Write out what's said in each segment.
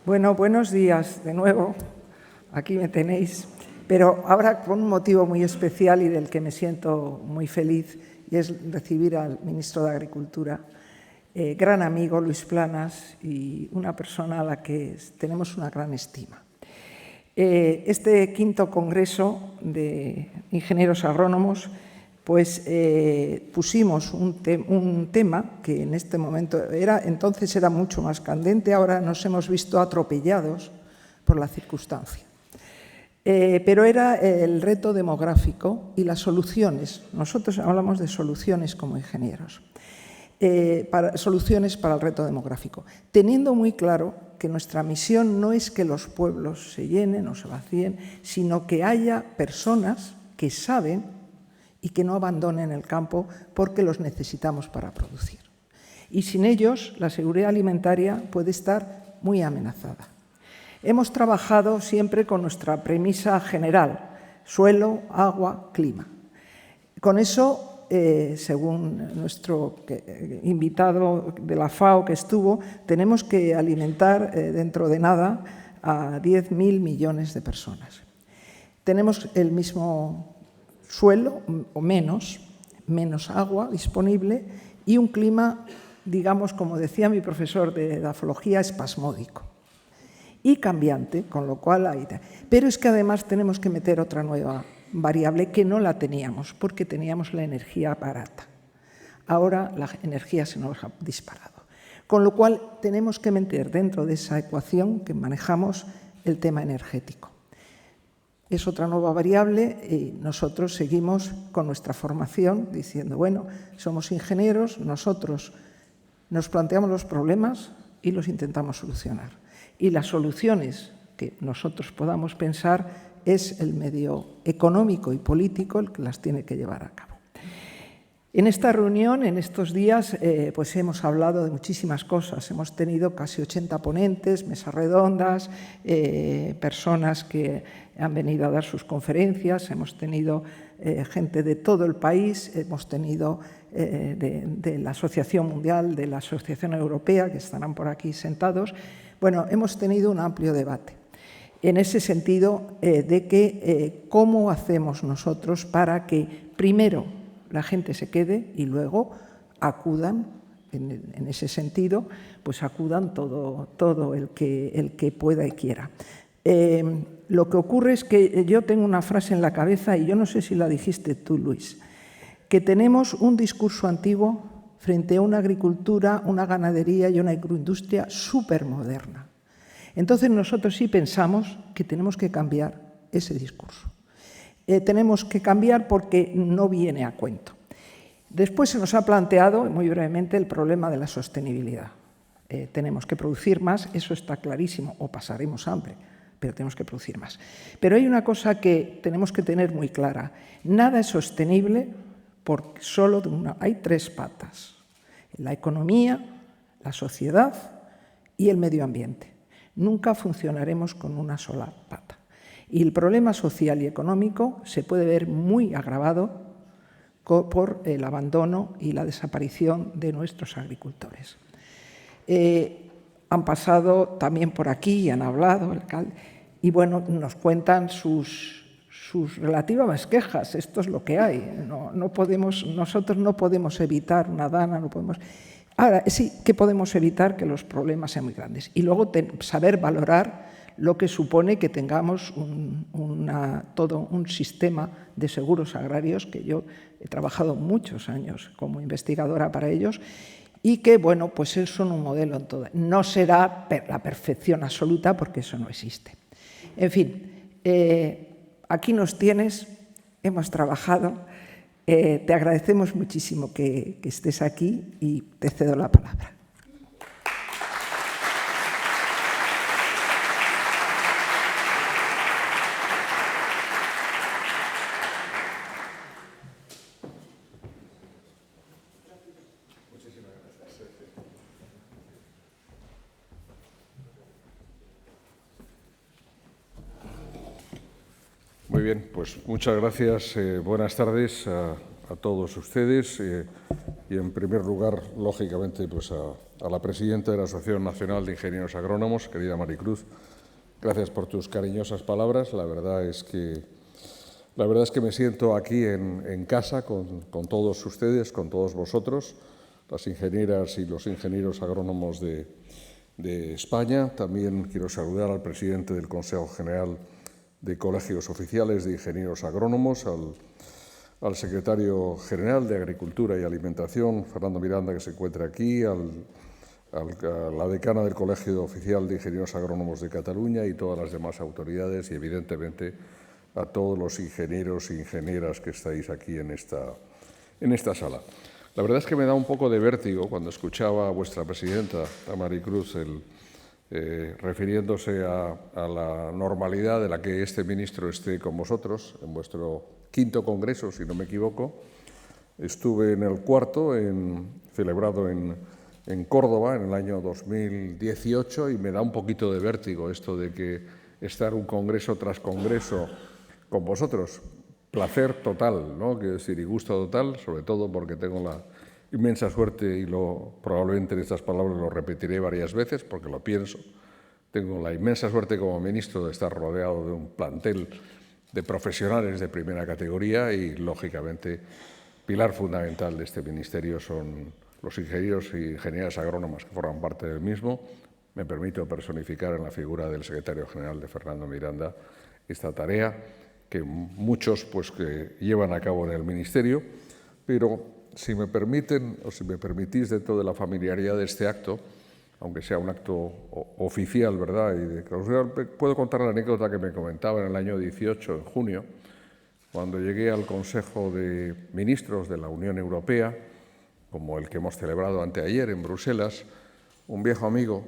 Bueno, buenos días de nuevo. Aquí me tenéis. Pero ahora con un motivo muy especial y del que me siento muy feliz, y es recibir al ministro de Agricultura, gran amigo Luis Planas, y una persona a la que tenemos una gran estima. Este quinto Congreso de Ingenieros Agrónomos, pues pusimos un tema que en este momento entonces era mucho más candente, ahora nos hemos visto atropellados por la circunstancia. Pero era el reto demográfico y las soluciones. Nosotros hablamos de soluciones como ingenieros. Soluciones para el reto demográfico, teniendo muy claro que nuestra misión no es que los pueblos se llenen o se vacíen, sino que haya personas que saben y que no abandonen el campo porque los necesitamos para producir. Y sin ellos, la seguridad alimentaria puede estar muy amenazada. Hemos trabajado siempre con nuestra premisa general: suelo, agua, clima. Con eso, según nuestro invitado de la FAO que estuvo, tenemos que alimentar dentro de nada a 10.000 millones de personas. Tenemos el mismo suelo o menos agua disponible y un clima, digamos, como decía mi profesor de edafología, espasmódico y cambiante, con lo cual hay. Pero es que además tenemos que meter otra nueva variable que no la teníamos, porque teníamos la energía barata. Ahora la energía se nos ha disparado. Con lo cual tenemos que meter dentro de esa ecuación que manejamos el tema energético. Es otra nueva variable y nosotros seguimos con nuestra formación diciendo, bueno, somos ingenieros, nosotros nos planteamos los problemas y los intentamos solucionar. Y las soluciones que nosotros podamos pensar es el medio económico y político el que las tiene que llevar a cabo. En esta reunión, en estos días, pues hemos hablado de muchísimas cosas. Hemos tenido casi 80 ponentes, mesas redondas, personas que han venido a dar sus conferencias, hemos tenido gente de todo el país, hemos tenido de la Asociación Mundial, de la Asociación Europea, que estarán por aquí sentados. Bueno, hemos tenido un amplio debate en ese sentido de que cómo hacemos nosotros para que primero la gente se quede y luego acudan, en ese sentido, pues acudan todo el que pueda y quiera. Lo que ocurre es que yo tengo una frase en la cabeza, y yo no sé si la dijiste tú, Luis, que tenemos un discurso antiguo frente a una agricultura, una ganadería y una agroindustria supermoderna. Entonces nosotros sí pensamos que tenemos que cambiar ese discurso. Tenemos que cambiar porque no viene a cuento. Después se nos ha planteado, muy brevemente, el problema de la sostenibilidad. Tenemos que producir más, eso está clarísimo, o pasaremos hambre, pero tenemos que producir más. Pero hay una cosa que tenemos que tener muy clara: nada es sostenible porque solo hay tres patas: la economía, la sociedad y el medio ambiente. Nunca funcionaremos con una sola pata. Y el problema social y económico se puede ver muy agravado por el abandono y la desaparición de nuestros agricultores. Han pasado también por aquí y han hablado, y bueno, nos cuentan sus relativas quejas. Esto es lo que hay. Nosotros no podemos evitar una dana, no podemos. Ahora, sí que podemos evitar que los problemas sean muy grandes. Y luego saber valorar lo que supone que tengamos todo un sistema de seguros agrarios, que yo he trabajado muchos años como investigadora para ellos, y que, bueno, pues son un modelo en todo. No será la perfección absoluta porque eso no existe. En fin, aquí nos tienes, hemos trabajado. Te agradecemos muchísimo que estés aquí y te cedo la palabra. Muy bien, pues muchas gracias. Buenas tardes a todos ustedes. y en primer lugar, lógicamente, pues a la presidenta de la Asociación Nacional de Ingenieros Agrónomos, querida Maricruz. Gracias por tus cariñosas palabras. La verdad es que me siento aquí en casa con todos ustedes, con todos vosotros, las ingenieras y los ingenieros agrónomos de España. También quiero saludar al presidente del Consejo General de Colegios Oficiales de Ingenieros Agrónomos, al secretario general de Agricultura y Alimentación, Fernando Miranda, que se encuentra aquí, a la decana del Colegio Oficial de Ingenieros Agrónomos de Cataluña y todas las demás autoridades y, evidentemente, a todos los ingenieros e ingenieras que estáis aquí en esta sala. La verdad es que me da un poco de vértigo cuando escuchaba a vuestra presidenta, a Maricruz, refiriéndose a la normalidad de la que este ministro esté con vosotros en vuestro 5º congreso, si no me equivoco. Estuve en el 4º, celebrado en Córdoba en el año 2018, y me da un poquito de vértigo esto de que estar un congreso tras congreso con vosotros. Placer total, ¿no? Quiero decir, y gusto total, sobre todo porque tengo la inmensa suerte, y probablemente en estas palabras lo repetiré varias veces porque lo pienso, tengo la inmensa suerte como ministro de estar rodeado de un plantel de profesionales de primera categoría y, lógicamente, pilar fundamental de este ministerio son los ingenieros y ingenieras agrónomas que forman parte del mismo. Me permito personificar en la figura del secretario general de Fernando Miranda esta tarea que muchos que llevan a cabo en el ministerio, pero si me permiten o si me permitís, dentro de la familiaridad de este acto, aunque sea un acto oficial, ¿verdad?, y de clausura, puedo contar la anécdota que me comentaba en el año 18, en junio, cuando llegué al Consejo de Ministros de la Unión Europea, como el que hemos celebrado anteayer en Bruselas. Un viejo amigo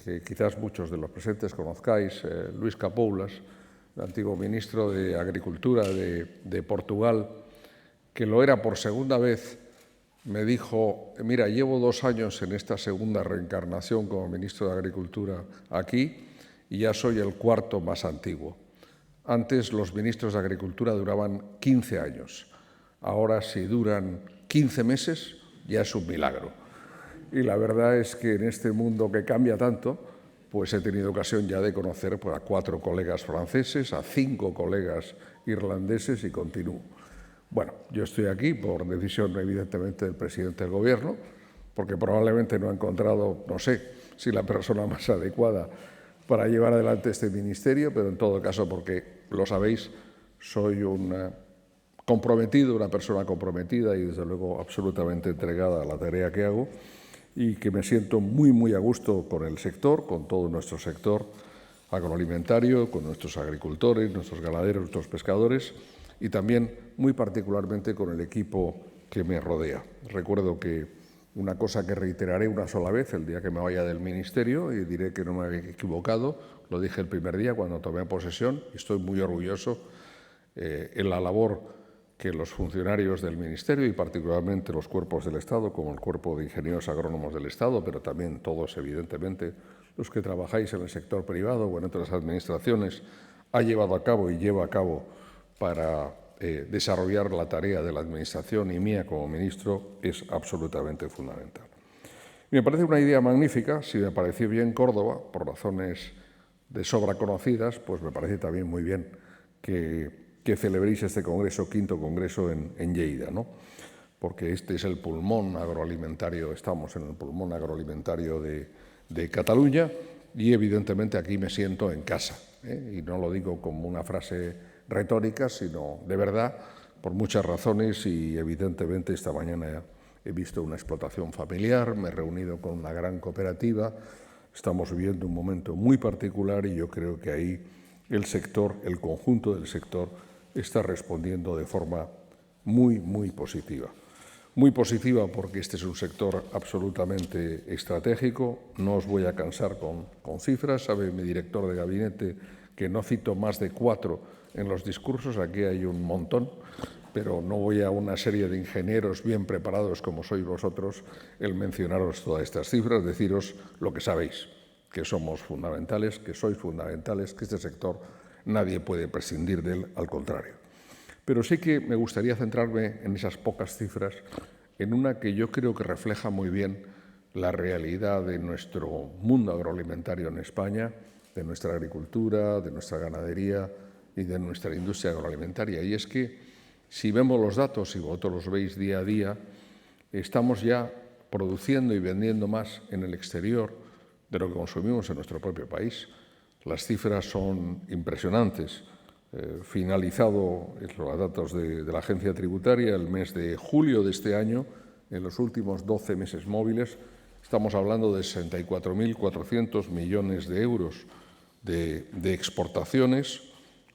que quizás muchos de los presentes conozcáis, Luís Capoulas, el antiguo ministro de Agricultura de Portugal, que lo era por segunda vez, me dijo: mira, llevo 2 años en esta segunda reencarnación como ministro de Agricultura aquí y ya soy el 4º más antiguo. Antes los ministros de Agricultura duraban 15 años. Ahora, si duran 15 meses, ya es un milagro. Y la verdad es que en este mundo que cambia tanto, pues he tenido ocasión ya de conocer a 4 colegas franceses, a 5 colegas irlandeses y continúo. Bueno, yo estoy aquí por decisión, evidentemente, del presidente del Gobierno, porque probablemente no ha encontrado, no sé, si la persona más adecuada para llevar adelante este ministerio, pero en todo caso, porque, lo sabéis, soy una persona comprometida y, desde luego, absolutamente entregada a la tarea que hago, y que me siento muy, muy a gusto con el sector, con todo nuestro sector agroalimentario, con nuestros agricultores, nuestros ganaderos, nuestros pescadores, y también muy particularmente con el equipo que me rodea. Recuerdo que una cosa que reiteraré una sola vez el día que me vaya del ministerio, y diré que no me había equivocado, lo dije el primer día cuando tomé posesión, y estoy muy orgulloso en la labor que los funcionarios del ministerio y particularmente los cuerpos del Estado, como el Cuerpo de Ingenieros Agrónomos del Estado, pero también todos, evidentemente, los que trabajáis en el sector privado o en otras administraciones, ha llevado a cabo y lleva a cabo para desarrollar la tarea de la Administración y mía como ministro, es absolutamente fundamental. Y me parece una idea magnífica. Si me pareció bien Córdoba, por razones de sobra conocidas, pues me parece también muy bien que celebréis este congreso, 5º congreso en Lleida, ¿no? Porque este es el pulmón agroalimentario, estamos en el pulmón agroalimentario de Cataluña, y evidentemente aquí me siento en casa, y no lo digo como una frase retórica, sino de verdad, por muchas razones, y evidentemente esta mañana he visto una explotación familiar, me he reunido con una gran cooperativa, estamos viviendo un momento muy particular y yo creo que ahí el sector, el conjunto del sector, está respondiendo de forma muy, muy positiva. Muy positiva porque este es un sector absolutamente estratégico. No os voy a cansar con cifras. Sabe mi director de gabinete que no cito más de 4 en los discursos. Aquí hay un montón, pero no voy a una serie de ingenieros bien preparados como sois vosotros el mencionaros todas estas cifras, deciros lo que sabéis, que somos fundamentales, que sois fundamentales, que este sector nadie puede prescindir de él, al contrario. Pero sí que me gustaría centrarme en esas pocas cifras en una que yo creo que refleja muy bien la realidad de nuestro mundo agroalimentario en España, de nuestra agricultura, de nuestra ganadería y de nuestra industria agroalimentaria. Y es que si vemos los datos, y vosotros los veis día a día, estamos ya produciendo y vendiendo más en el exterior de lo que consumimos en nuestro propio país. Las cifras son impresionantes. Finalizado los datos de la agencia tributaria, el mes de julio de este año, en los últimos 12 meses móviles, estamos hablando de 64.400 millones de euros de exportaciones,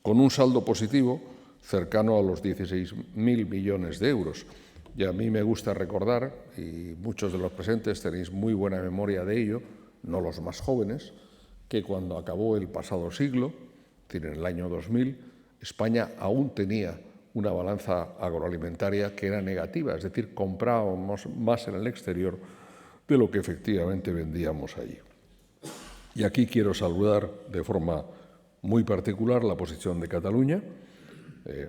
con un saldo positivo cercano a los 16.000 millones de euros. Y a mí me gusta recordar, y muchos de los presentes tenéis muy buena memoria de ello, no los más jóvenes, que cuando acabó el pasado siglo, es decir, en el año 2000, España aún tenía una balanza agroalimentaria que era negativa, es decir, comprábamos más en el exterior de lo que efectivamente vendíamos allí. Y aquí quiero saludar de forma muy particular la posición de Cataluña,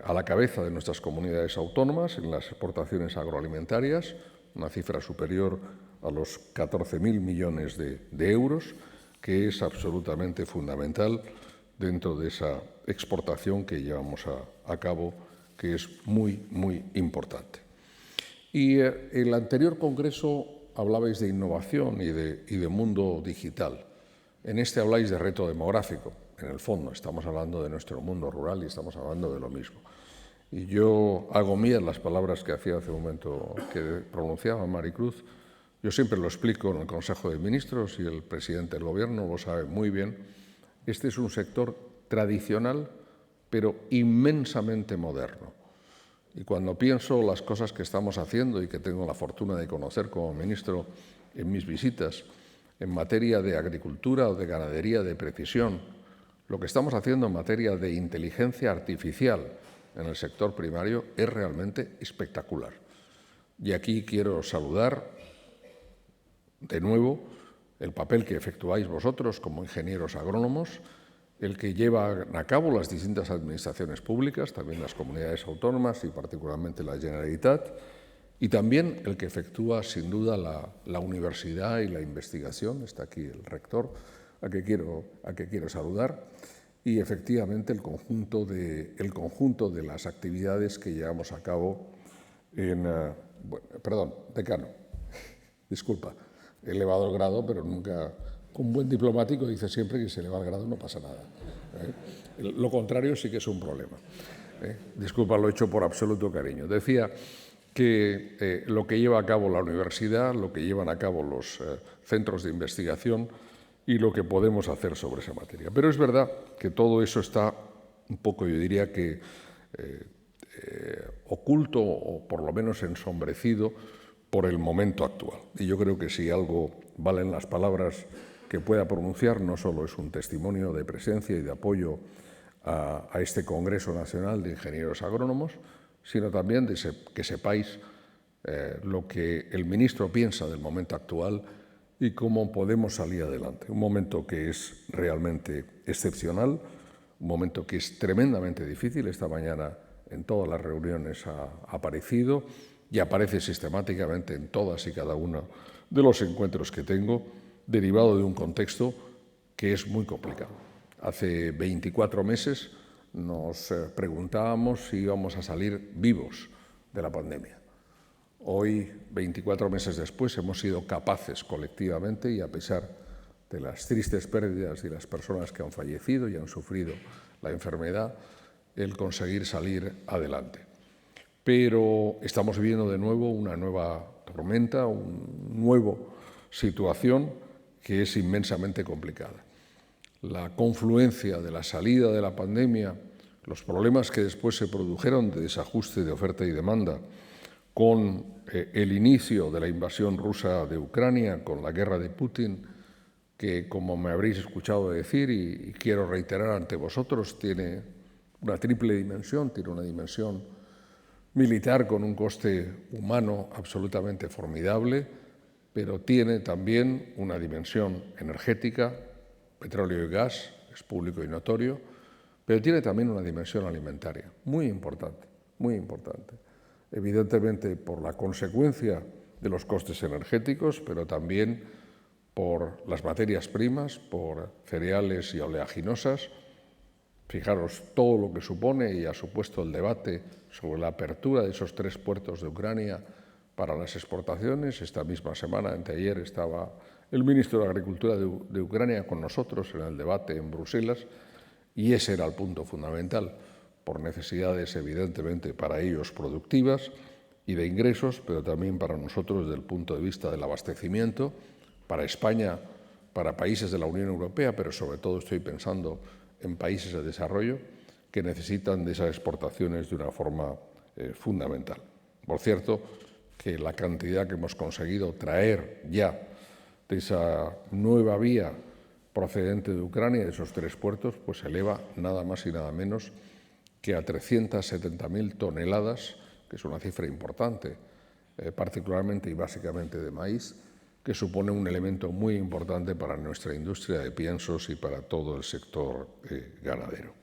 a la cabeza de nuestras comunidades autónomas en las exportaciones agroalimentarias, una cifra superior a los 14.000 millones de euros, que es absolutamente fundamental dentro de esa exportación que llevamos a cabo, que es muy, muy importante. Y en el anterior congreso hablabais de innovación y de mundo digital. En este habláis de reto demográfico. En el fondo estamos hablando de nuestro mundo rural y estamos hablando de lo mismo. Y yo hago mías las palabras que hacía hace un momento que pronunciaba Maricruz. Yo siempre lo explico en el Consejo de Ministros y el presidente del Gobierno lo sabe muy bien. Este es un sector tradicional, pero inmensamente moderno. Y cuando pienso las cosas que estamos haciendo y que tengo la fortuna de conocer como ministro en mis visitas en materia de agricultura o de ganadería de precisión, lo que estamos haciendo en materia de inteligencia artificial en el sector primario es realmente espectacular. Y aquí quiero saludar de nuevo el papel que efectuáis vosotros como ingenieros agrónomos, el que llevan a cabo las distintas administraciones públicas, también las comunidades autónomas y particularmente la Generalitat, y también el que efectúa sin duda la universidad y la investigación. Está aquí el rector, a que quiero saludar, y efectivamente el conjunto de las actividades que llevamos a cabo perdón, decano, disculpa, he elevado el grado, pero nunca, un buen diplomático dice siempre que se eleva el grado no pasa nada. Lo contrario sí que es un problema. Disculpa, lo he hecho por absoluto cariño. Decía que lo que lleva a cabo la universidad, lo que llevan a cabo los centros de investigación y lo que podemos hacer sobre esa materia. Pero es verdad que todo eso está un poco, yo diría que oculto o por lo menos ensombrecido por el momento actual. Y yo creo que si algo valen las palabras que pueda pronunciar, no solo es un testimonio de presencia y de apoyo a este Congreso Nacional de Ingenieros Agrónomos, sino también de que sepáis lo que el ministro piensa del momento actual y cómo podemos salir adelante. Un momento que es realmente excepcional, un momento que es tremendamente difícil. Esta mañana en todas las reuniones ha aparecido y aparece sistemáticamente en todas y cada uno de los encuentros que tengo, derivado de un contexto que es muy complicado. Hace 24 meses nos preguntábamos si íbamos a salir vivos de la pandemia. Hoy, 24 meses después, hemos sido capaces colectivamente y a pesar de las tristes pérdidas y las personas que han fallecido y han sufrido la enfermedad, el conseguir salir adelante. Pero estamos viviendo de nuevo una nueva tormenta, una nueva situación que es inmensamente complicada. La confluencia de la salida de la pandemia, los problemas que después se produjeron de desajuste de oferta y demanda, con el inicio de la invasión rusa de Ucrania, con la guerra de Putin, que, como me habréis escuchado decir y quiero reiterar ante vosotros, tiene una triple dimensión, tiene una dimensión militar con un coste humano absolutamente formidable, pero tiene también una dimensión energética, petróleo y gas, es público y notorio, pero tiene también una dimensión alimentaria, muy importante, muy importante. evidentemente por la consecuencia de los costes energéticos, pero también por las materias primas, por cereales y oleaginosas. Fijaros todo lo que supone y ha supuesto el debate sobre la apertura de esos 3 puertos de Ucrania para las exportaciones. Esta misma semana, anteayer, estaba el ministro de Agricultura de Ucrania con nosotros en el debate en Bruselas y ese era el punto fundamental, por necesidades evidentemente para ellos productivas y de ingresos, pero también para nosotros desde el punto de vista del abastecimiento, para España, para países de la Unión Europea, pero sobre todo estoy pensando en países de desarrollo que necesitan de esas exportaciones de una forma fundamental. Por cierto, que la cantidad que hemos conseguido traer ya de esa nueva vía procedente de Ucrania, de esos 3 puertos, pues se eleva nada más y nada menos que a 370.000 toneladas, que es una cifra importante, particularmente y básicamente de maíz, que supone un elemento muy importante para nuestra industria de piensos y para todo el sector ganadero.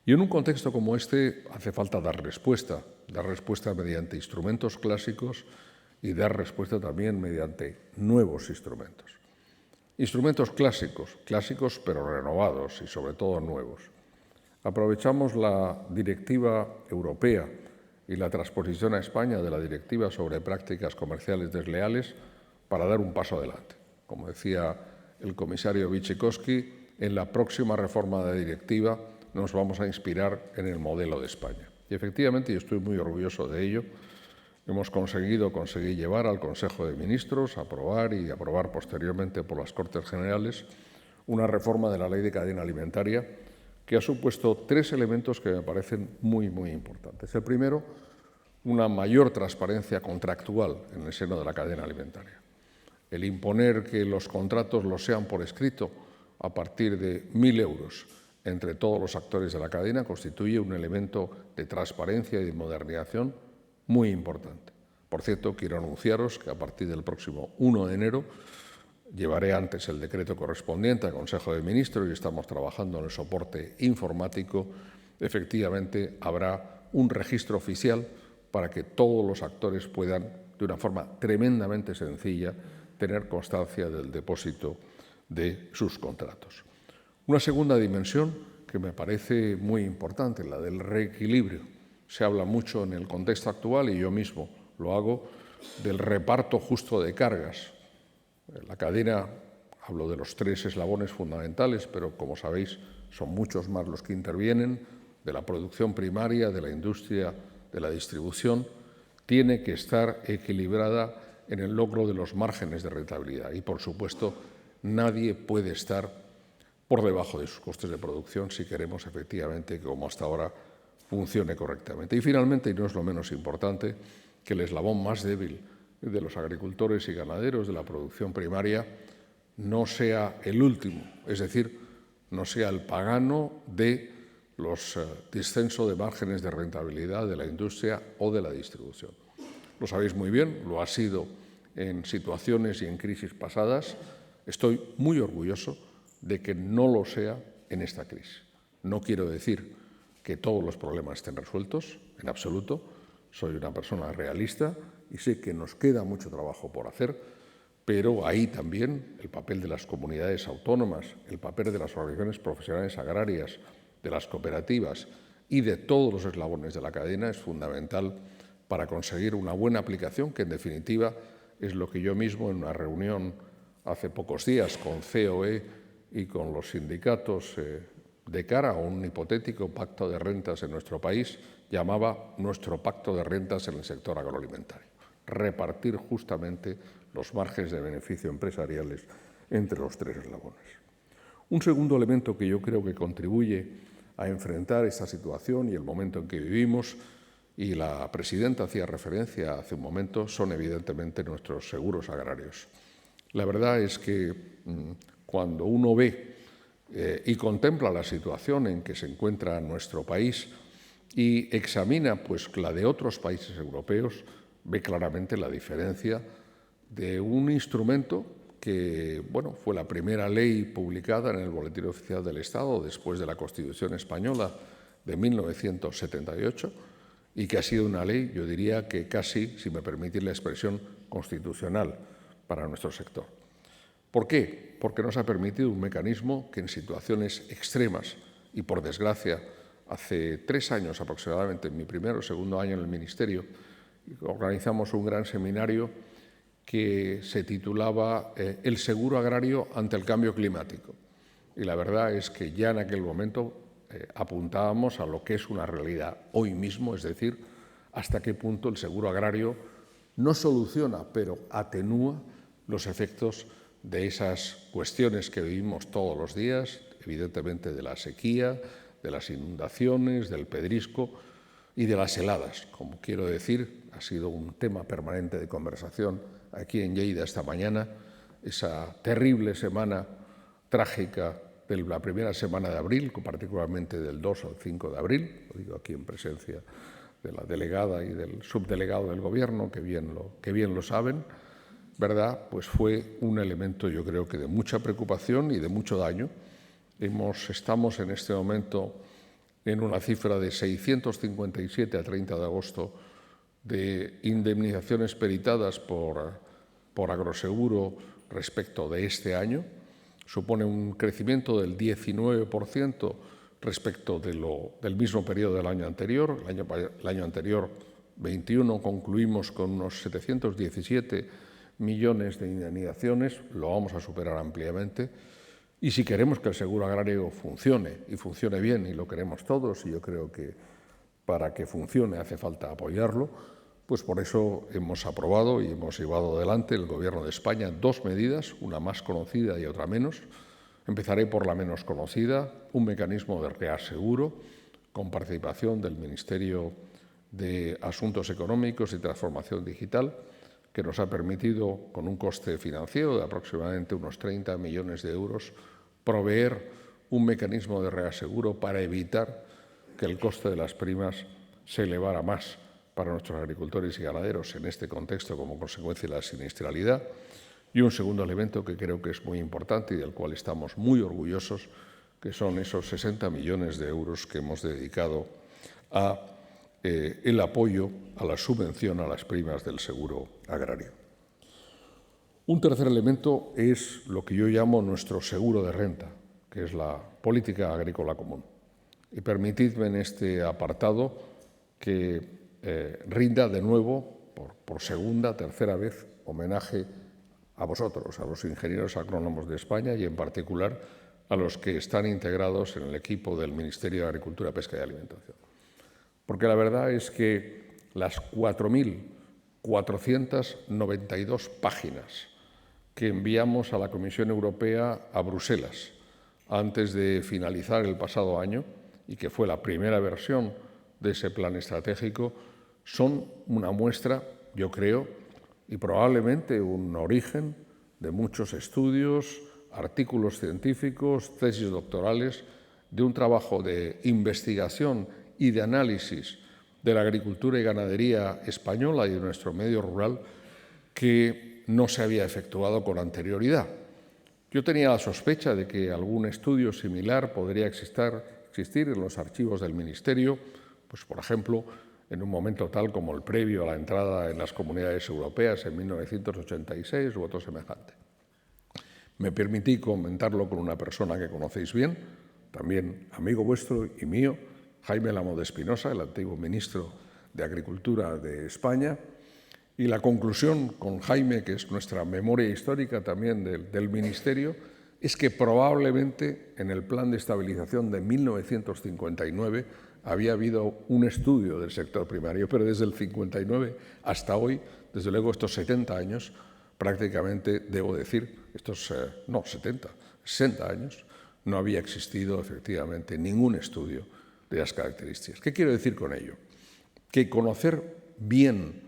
Y en un contexto como este hace falta dar respuesta mediante instrumentos clásicos y dar respuesta también mediante nuevos instrumentos. Instrumentos clásicos pero renovados y sobre todo nuevos. Aprovechamos la directiva europea y la transposición a España de la directiva sobre prácticas comerciales desleales para dar un paso adelante. Como decía el comisario Wojciechowski, en la próxima reforma de la directiva nos vamos a inspirar en el modelo de España. Y efectivamente, yo estoy muy orgulloso de ello. Hemos conseguido llevar al Consejo de Ministros, aprobar y aprobar posteriormente por las Cortes Generales una reforma de la Ley de Cadena Alimentaria que ha supuesto 3 elementos que me parecen muy, muy importantes. El primero, una mayor transparencia contractual en el seno de la cadena alimentaria. El imponer que los contratos lo sean por escrito a partir de 1.000 euros entre todos los actores de la cadena constituye un elemento de transparencia y de modernización muy importante. Por cierto, quiero anunciaros que a partir del próximo 1 de enero llevaré antes el decreto correspondiente al Consejo de Ministros y estamos trabajando en el soporte informático. Efectivamente, habrá un registro oficial para que todos los actores puedan, de una forma tremendamente sencilla, tener constancia del depósito de sus contratos. Una segunda dimensión que me parece muy importante, la del reequilibrio. Se habla mucho en el contexto actual, y yo mismo lo hago, del reparto justo de cargas. La cadena, hablo de los 3 eslabones fundamentales, pero como sabéis son muchos más los que intervienen, de la producción primaria, de la industria, de la distribución, tiene que estar equilibrada en el logro de los márgenes de rentabilidad. Y, por supuesto, nadie puede estar por debajo de sus costes de producción si queremos efectivamente que, como hasta ahora, funcione correctamente. Y, finalmente, y no es lo menos importante, que el eslabón más débil de los agricultores y ganaderos de la producción primaria no sea el último, es decir, no sea el pagano de los descensos de márgenes de rentabilidad de la industria o de la distribución. Lo sabéis muy bien, lo ha sido en situaciones y en crisis pasadas. Estoy muy orgulloso de que no lo sea en esta crisis. No quiero decir que todos los problemas estén resueltos, en absoluto. Soy una persona realista y sé que nos queda mucho trabajo por hacer, pero ahí también el papel de las comunidades autónomas, el papel de las organizaciones profesionales agrarias, de las cooperativas y de todos los eslabones de la cadena es fundamental para conseguir una buena aplicación, que en definitiva es lo que yo mismo en una reunión hace pocos días con COE y con los sindicatos de cara a un hipotético pacto de rentas en nuestro país llamaba nuestro pacto de rentas en el sector agroalimentario. Repartir justamente los márgenes de beneficio empresariales entre los 3 eslabones. Un segundo elemento que yo creo que contribuye a enfrentar esta situación y el momento en que vivimos, y la presidenta hacía referencia hace un momento, son evidentemente nuestros seguros agrarios. La verdad es que cuando uno ve y contempla la situación en que se encuentra nuestro país y examina pues la de otros países europeos, ve claramente la diferencia de un instrumento que fue la primera ley publicada en el Boletín Oficial del Estado después de la Constitución Española de 1978 y que ha sido una ley, yo diría que casi, si me permitís la expresión, constitucional para nuestro sector. ¿Por qué? Porque nos ha permitido un mecanismo que en situaciones extremas, y por desgracia, hace 3 años aproximadamente, en mi primer o segundo año en el Ministerio, organizamos un gran seminario que se titulaba El seguro agrario ante el cambio climático. Y la verdad es que ya en aquel momento apuntábamos a lo que es una realidad hoy mismo, es decir, hasta qué punto el seguro agrario no soluciona, pero atenúa los efectos de esas cuestiones que vivimos todos los días, evidentemente de la sequía, de las inundaciones, del pedrisco y de las heladas. Como quiero decir, ha sido un tema permanente de conversación aquí en Lleida esta mañana, esa terrible semana trágica de la primera semana de abril, particularmente del 2 al 5 de abril, lo digo aquí en presencia de la delegada y del subdelegado del Gobierno, que bien lo saben, ¿verdad? Pues fue un elemento, yo creo que de mucha preocupación y de mucho daño. Estamos en este momento en una cifra de 657 a 30 de agosto de indemnizaciones peritadas por agroseguro respecto de este año. Supone un crecimiento del 19% respecto del mismo periodo del año anterior. El año anterior, 21, concluimos con unos 717 millones de indemnizaciones, lo vamos a superar ampliamente. Y si queremos que el seguro agrario funcione, y funcione bien, y lo queremos todos, y yo creo que para que funcione hace falta apoyarlo, pues por eso hemos aprobado y hemos llevado adelante el Gobierno de España 2 medidas, una más conocida y otra menos. Empezaré por la menos conocida, un mecanismo de reaseguro con participación del Ministerio de Asuntos Económicos y Transformación Digital, que nos ha permitido, con un coste financiero de aproximadamente unos 30 millones de euros, proveer un mecanismo de reaseguro para evitar que el coste de las primas se elevara más para nuestros agricultores y ganaderos en este contexto como consecuencia de la siniestralidad. Y un segundo elemento que creo que es muy importante y del cual estamos muy orgullosos, que son esos 60 millones de euros que hemos dedicado a el apoyo a la subvención a las primas del seguro agrario. Un tercer elemento es lo que yo llamo nuestro seguro de renta, que es la política agrícola común. Y permitidme en este apartado que rinda de nuevo, por segunda, tercera vez, homenaje a vosotros, a los ingenieros agrónomos de España y en particular a los que están integrados en el equipo del Ministerio de Agricultura, Pesca y Alimentación. Porque la verdad es que las 4.492 páginas que enviamos a la Comisión Europea a Bruselas antes de finalizar el pasado año, y que fue la primera versión de ese plan estratégico, son una muestra, yo creo, y probablemente un origen de muchos estudios, artículos científicos, tesis doctorales, de un trabajo de investigación y de análisis de la agricultura y ganadería española y de nuestro medio rural que no se había efectuado con anterioridad. Yo tenía la sospecha de que algún estudio similar podría existir en los archivos del Ministerio, pues por ejemplo, en un momento tal como el previo a la entrada en las comunidades europeas en 1986 u otro semejante. Me permití comentarlo con una persona que conocéis bien, también amigo vuestro y mío, Jaime Lamo de Espinosa, el antiguo ministro de Agricultura de España, y la conclusión con Jaime, que es nuestra memoria histórica también del Ministerio, es que probablemente en el Plan de Estabilización de 1959 había habido un estudio del sector primario, pero desde el 59 hasta hoy, desde luego estos 70 años, prácticamente, debo decir, 60 años, no había existido efectivamente ningún estudio de las características. ¿Qué quiero decir con ello? Que conocer bien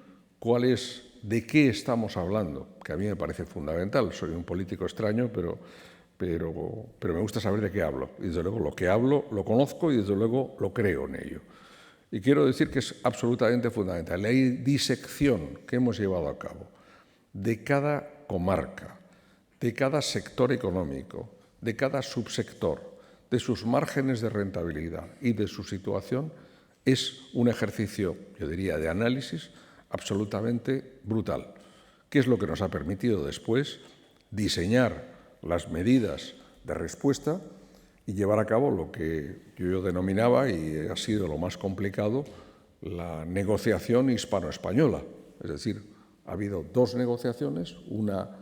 de qué estamos hablando, que a mí me parece fundamental. Soy un político extraño, pero me gusta saber de qué hablo. Y desde luego lo que hablo lo conozco y desde luego lo creo en ello. Y quiero decir que es absolutamente fundamental. La disección que hemos llevado a cabo de cada comarca, de cada sector económico, de cada subsector, de sus márgenes de rentabilidad y de su situación, Es un ejercicio, yo diría, de análisis absolutamente brutal, que es lo que nos ha permitido después diseñar las medidas de respuesta y llevar a cabo lo que yo denominaba, y ha sido lo más complicado, la negociación hispano-española. Es decir, ha habido dos negociaciones, una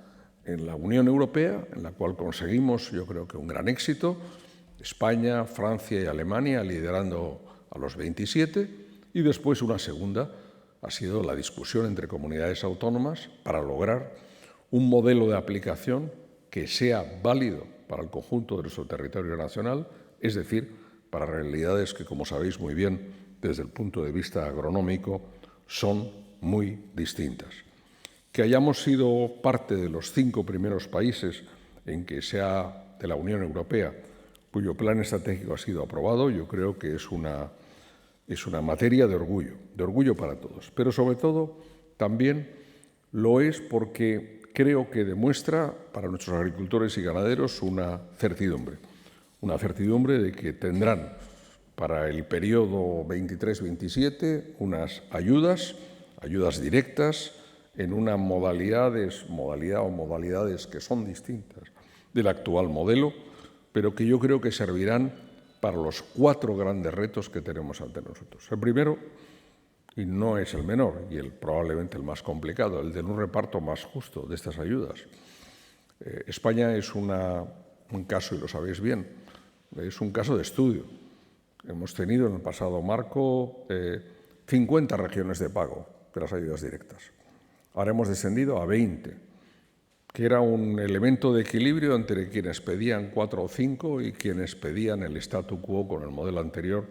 en la Unión Europea, en la cual conseguimos, yo creo que un gran éxito, España, Francia y Alemania liderando a los 27, y después una segunda ha sido la discusión entre comunidades autónomas para lograr un modelo de aplicación que sea válido para el conjunto de nuestro territorio nacional, es decir, para realidades que, como sabéis muy bien, desde el punto de vista agronómico, son muy distintas. Que hayamos sido parte de los 5 primeros países en que de la Unión Europea, cuyo plan estratégico ha sido aprobado, yo creo que es una materia de orgullo para todos. Pero sobre todo también lo es porque creo que demuestra para nuestros agricultores y ganaderos una certidumbre de que tendrán para el periodo 23-27 unas ayudas directas en una modalidad o modalidades que son distintas del actual modelo, pero que yo creo que servirán para los 4 grandes retos que tenemos ante nosotros. El primero, y no es el menor, y probablemente el más complicado, el de un reparto más justo de estas ayudas. España es un caso, y lo sabéis bien, es un caso de estudio. Hemos tenido en el pasado marco 50 regiones de pago de las ayudas directas. Ahora hemos descendido a 20, que era un elemento de equilibrio entre quienes pedían 4 o 5 y quienes pedían el statu quo con el modelo anterior,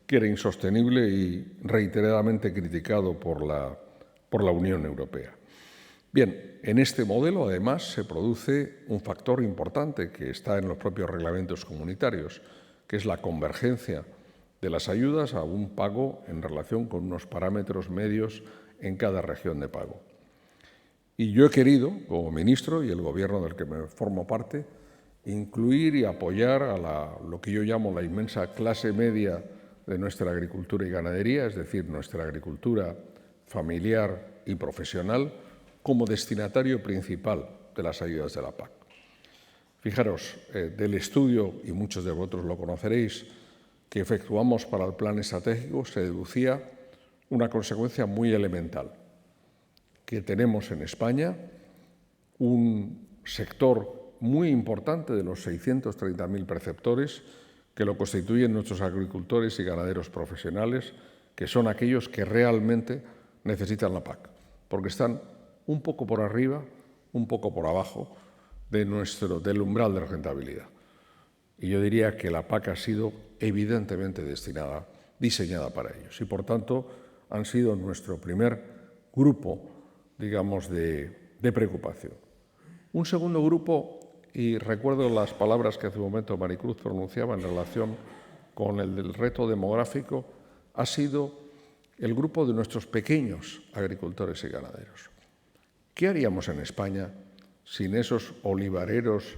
que era insostenible y reiteradamente criticado por la Unión Europea. Bien, en este modelo, además, se produce un factor importante que está en los propios reglamentos comunitarios, que es la convergencia de las ayudas a un pago en relación con unos parámetros medios en cada región de pago. Y yo he querido, como ministro y el Gobierno del que me formo parte, incluir y apoyar a lo que yo llamo la inmensa clase media de nuestra agricultura y ganadería, es decir, nuestra agricultura familiar y profesional, como destinatario principal de las ayudas de la PAC. Fijaros, del estudio, y muchos de vosotros lo conoceréis, que efectuamos para el plan estratégico, se deducía una consecuencia muy elemental, que tenemos en España un sector muy importante de los 630.000 perceptores que lo constituyen nuestros agricultores y ganaderos profesionales, que son aquellos que realmente necesitan la PAC, porque están un poco por arriba, un poco por abajo del umbral de rentabilidad. Y yo diría que la PAC ha sido evidentemente diseñada para ellos, y por tanto han sido nuestro primer grupo, digamos, de preocupación. Un segundo grupo, y recuerdo las palabras que hace un momento Maricruz pronunciaba en relación con el del reto demográfico, ha sido el grupo de nuestros pequeños agricultores y ganaderos. ¿Qué haríamos en España sin esos olivareros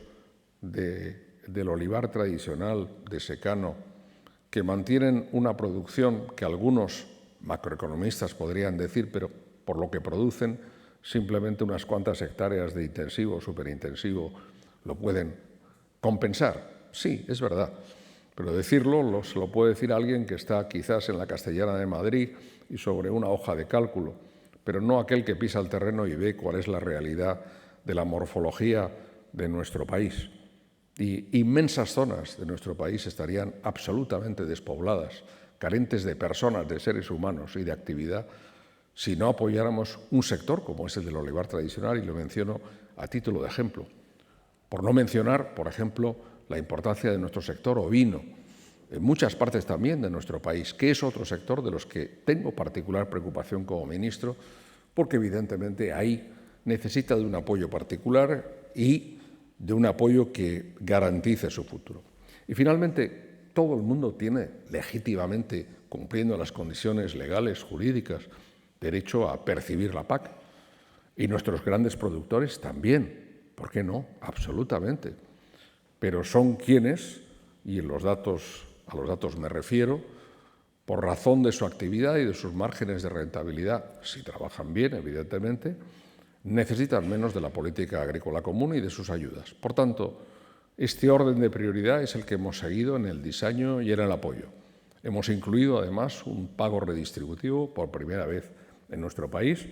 del olivar tradicional de secano que mantienen una producción que algunos macroeconomistas podrían decir, pero por lo que producen, simplemente unas cuantas hectáreas de intensivo o superintensivo lo pueden compensar? Sí, es verdad, pero decirlo se lo puede decir alguien que está quizás en la Castellana de Madrid y sobre una hoja de cálculo, pero no aquel que pisa el terreno y ve cuál es la realidad de la morfología de nuestro país. Y inmensas zonas de nuestro país estarían absolutamente despobladas, carentes de personas, de seres humanos y de actividad, si no apoyáramos un sector como es el del olivar tradicional, y lo menciono a título de ejemplo. Por no mencionar, por ejemplo, la importancia de nuestro sector ovino, en muchas partes también de nuestro país, que es otro sector de los que tengo particular preocupación como ministro, porque evidentemente ahí necesita de un apoyo particular y de un apoyo que garantice su futuro. Y finalmente, todo el mundo tiene legítimamente, cumpliendo las condiciones legales, jurídicas, derecho a percibir la PAC. Y nuestros grandes productores también. ¿Por qué no? Absolutamente. Pero son quienes, y a los datos me refiero, por razón de su actividad y de sus márgenes de rentabilidad, si trabajan bien, evidentemente, necesitan menos de la política agrícola común y de sus ayudas. Por tanto, este orden de prioridad es el que hemos seguido en el diseño y en el apoyo. Hemos incluido, además, un pago redistributivo por primera vez en nuestro país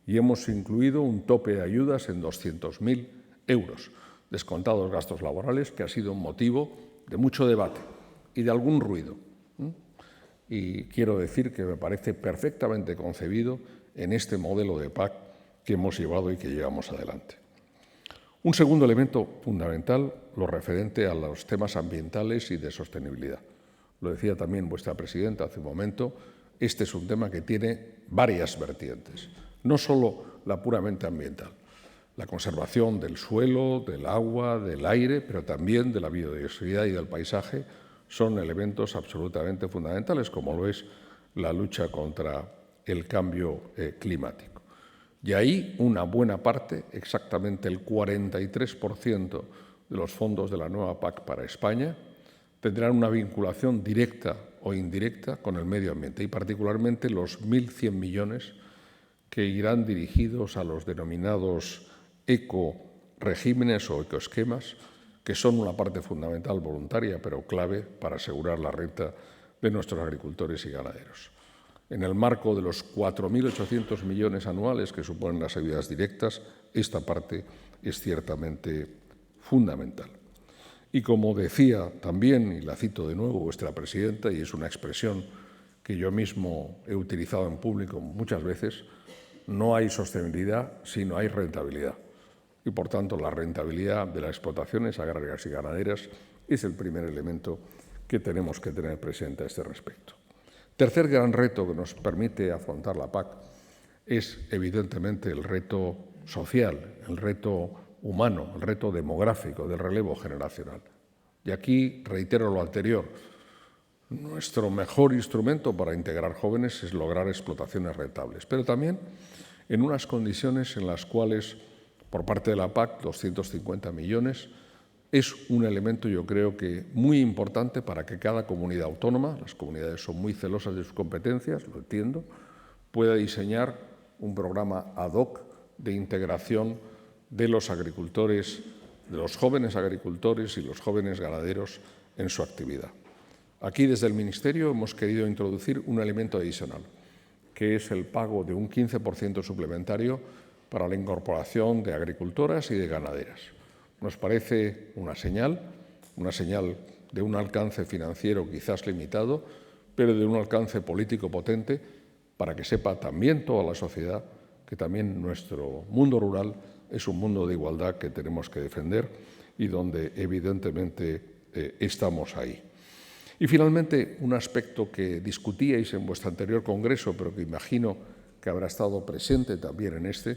y hemos incluido un tope de ayudas en 200.000 euros, descontados gastos laborales, que ha sido un motivo de mucho debate y de algún ruido. Y quiero decir que me parece perfectamente concebido en este modelo de PAC que hemos llevado y que llevamos adelante. Un segundo elemento fundamental, lo referente a los temas ambientales y de sostenibilidad. Lo decía también vuestra presidenta hace un momento, este es un tema que tiene varias vertientes, no solo la puramente ambiental, la conservación del suelo, del agua, del aire, pero también de la biodiversidad y del paisaje, son elementos absolutamente fundamentales, como lo es la lucha contra el cambio climático. Y ahí una buena parte, exactamente el 43% de los fondos de la nueva PAC para España, tendrán una vinculación directa o indirecta con el medio ambiente y particularmente los 1.100 millones que irán dirigidos a los denominados ecoregímenes o ecoesquemas, que son una parte fundamental, voluntaria, pero clave para asegurar la renta de nuestros agricultores y ganaderos. En el marco de los 4.800 millones anuales que suponen las ayudas directas, esta parte es ciertamente fundamental. Y como decía también, y la cito de nuevo, vuestra presidenta, y es una expresión que yo mismo he utilizado en público muchas veces, no hay sostenibilidad si no hay rentabilidad. Y, por tanto, la rentabilidad de las explotaciones agrarias y ganaderas es el primer elemento que tenemos que tener presente a este respecto. Tercer gran reto que nos permite afrontar la PAC es, evidentemente, el reto social, el reto humano, el reto demográfico del relevo generacional. Y aquí reitero lo anterior. Nuestro mejor instrumento para integrar jóvenes es lograr explotaciones rentables, pero también en unas condiciones en las cuales, por parte de la PAC, 250 millones, es un elemento, yo creo que muy importante para que cada comunidad autónoma, las comunidades son muy celosas de sus competencias, lo entiendo, pueda diseñar un programa ad hoc de integración de los agricultores, de los jóvenes agricultores y los jóvenes ganaderos en su actividad. Aquí, desde el Ministerio, hemos querido introducir un elemento adicional, que es el pago de un 15% suplementario para la incorporación de agricultoras y de ganaderas. Nos parece una señal de un alcance financiero quizás limitado, pero de un alcance político potente para que sepa también toda la sociedad que también nuestro mundo rural es un mundo de igualdad que tenemos que defender y donde evidentemente estamos ahí. Y finalmente, un aspecto que discutíais en vuestro anterior congreso, pero que imagino que habrá estado presente también en este,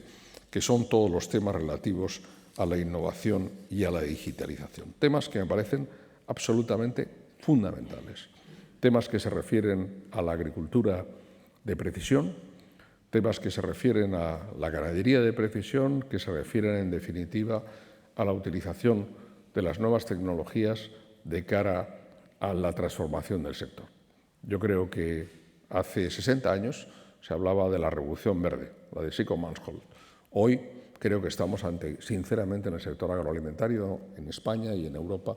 que son todos los temas relativos a la innovación y a la digitalización. Temas que me parecen absolutamente fundamentales. Temas que se refieren a la agricultura de precisión, temas que se refieren a la ganadería de precisión, que se refieren, en definitiva, a la utilización de las nuevas tecnologías de cara a la transformación del sector. Yo creo que hace 60 años se hablaba de la revolución verde, la de Sigmund Mansholt. Hoy creo que estamos sinceramente, en el sector agroalimentario, en España y en Europa,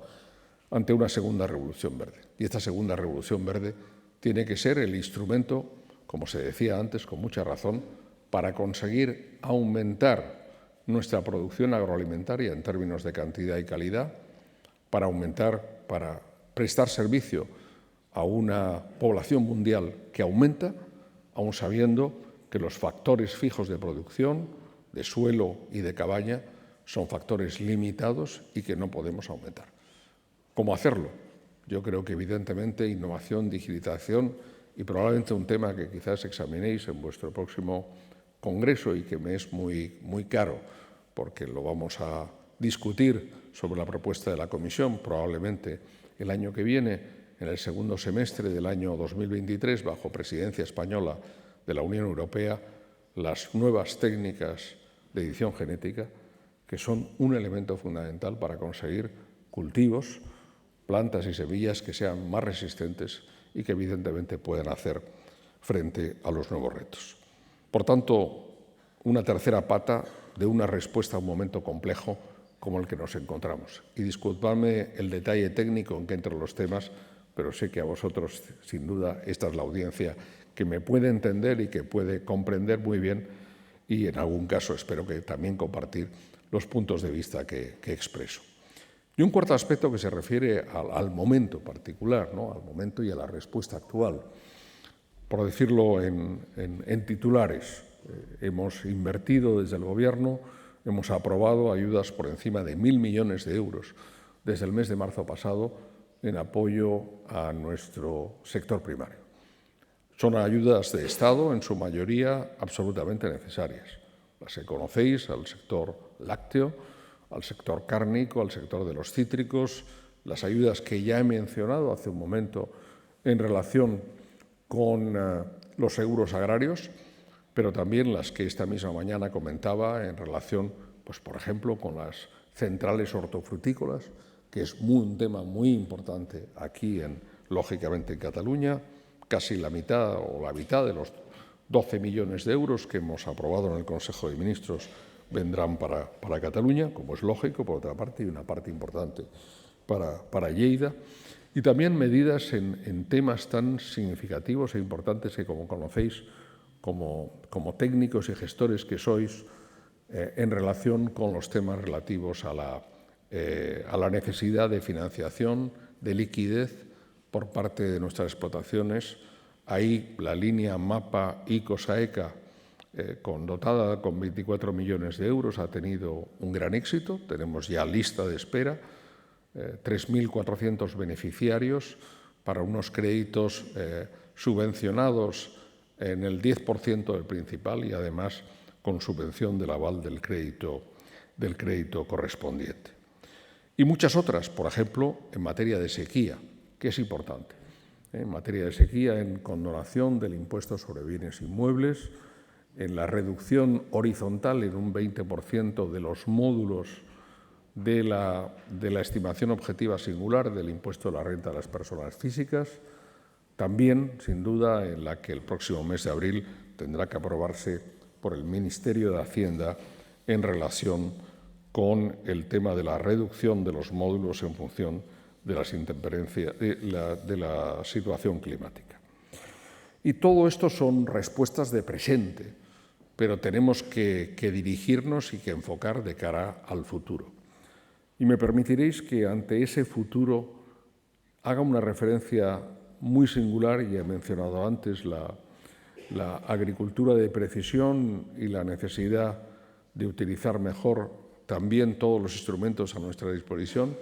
ante una segunda revolución verde. Y esta segunda revolución verde tiene que ser el instrumento, como se decía antes, con mucha razón, para conseguir aumentar nuestra producción agroalimentaria en términos de cantidad y calidad, para prestar servicio a una población mundial que aumenta, aun sabiendo que los factores fijos de producción, de suelo y de cabaña, son factores limitados y que no podemos aumentar. ¿Cómo hacerlo? Yo creo que, evidentemente, innovación, digitalización y probablemente un tema que quizás examinéis en vuestro próximo congreso y que me es muy caro, porque lo vamos a discutir sobre la propuesta de la Comisión, probablemente el año que viene, en el segundo semestre del año 2023, bajo presidencia española de la Unión Europea, las nuevas técnicas de edición genética, que son un elemento fundamental para conseguir cultivos, plantas y semillas que sean más resistentes y que evidentemente pueden hacer frente a los nuevos retos. Por tanto, una tercera pata de una respuesta a un momento complejo como el que nos encontramos. Y disculpadme el detalle técnico en que entro los temas, pero sé que a vosotros, sin duda, esta es la audiencia que me puede entender y que puede comprender muy bien y, en algún caso, espero que también compartir los puntos de vista que expreso. Y un cuarto aspecto que se refiere al momento particular, ¿no? Al momento y a la respuesta actual. Por decirlo en titulares, hemos invertido desde el Gobierno, hemos aprobado ayudas por encima de 1.000 millones de euros desde el mes de marzo pasado en apoyo a nuestro sector primario. Son ayudas de Estado, en su mayoría absolutamente necesarias. Las que conocéis, al sector lácteo, al sector cárnico, al sector de los cítricos, las ayudas que ya he mencionado hace un momento en relación con los seguros agrarios, pero también las que esta misma mañana comentaba en relación, pues, por ejemplo, con las centrales hortofrutícolas, que es un tema muy importante aquí, lógicamente, en Cataluña. Casi la mitad de los 12 millones de euros que hemos aprobado en el Consejo de Ministros vendrán para Cataluña, como es lógico, por otra parte, y una parte importante para Lleida. Y también medidas en temas tan significativos e importantes que, como conocéis, como técnicos y gestores que sois, en relación con los temas relativos a la necesidad de financiación, de liquidez por parte de nuestras explotaciones. Ahí la línea MAPA ICO-SAECA, dotada con 24 millones de euros, ha tenido un gran éxito. Tenemos ya lista de espera, 3.400 beneficiarios para unos créditos subvencionados en el 10% del principal y además con subvención del aval del crédito correspondiente. Y muchas otras, por ejemplo, en materia de sequía, que es importante. En materia de sequía, en condonación del impuesto sobre bienes inmuebles, en la reducción horizontal en un 20% de los módulos de la estimación objetiva singular del impuesto de la renta de las personas físicas, también, sin duda, en la que el próximo mes de abril tendrá que aprobarse por el Ministerio de Hacienda en relación con el tema de la reducción de los módulos en función de las intemperencias, de la situación climática. Y todo esto son respuestas de presente, pero tenemos que dirigirnos y que enfocar de cara al futuro. Y me permitiréis que ante ese futuro haga una referencia muy singular, y he mencionado antes la agricultura de precisión y la necesidad de utilizar mejor también todos los instrumentos a nuestra disposición